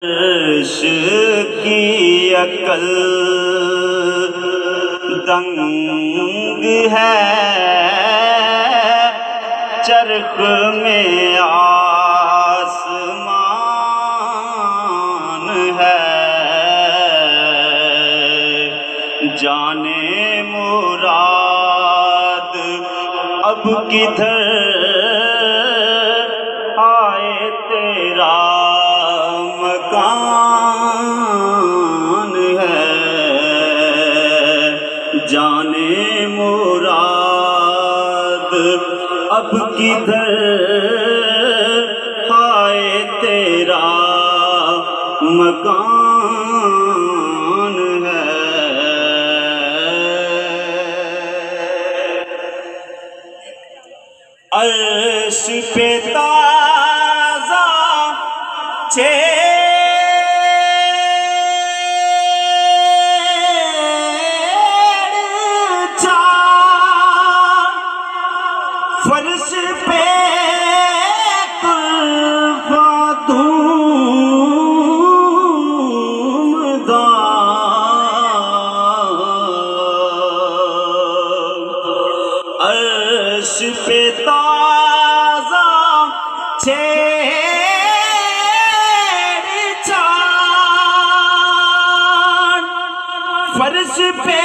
عرش کی عقل دنگ ہے، چرخ میں آسمان ہے، جانے مراد اب کدھر آئے تیرا مکان ہے، جانے مراد اب کدھر آئے تیرا مکان ہے۔ عرش پہ تازہ فرش پہ عرش پہ تازہ فرش پہ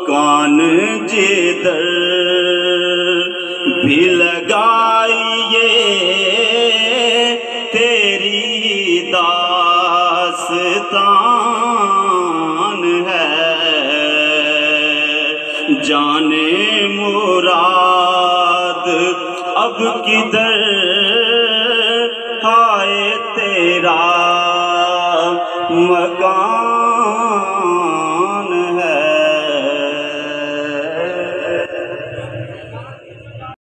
کان جدھر بھی لگائیے تیری داستان ہے، جانے مراد اب کدھر آئے تیرا مکان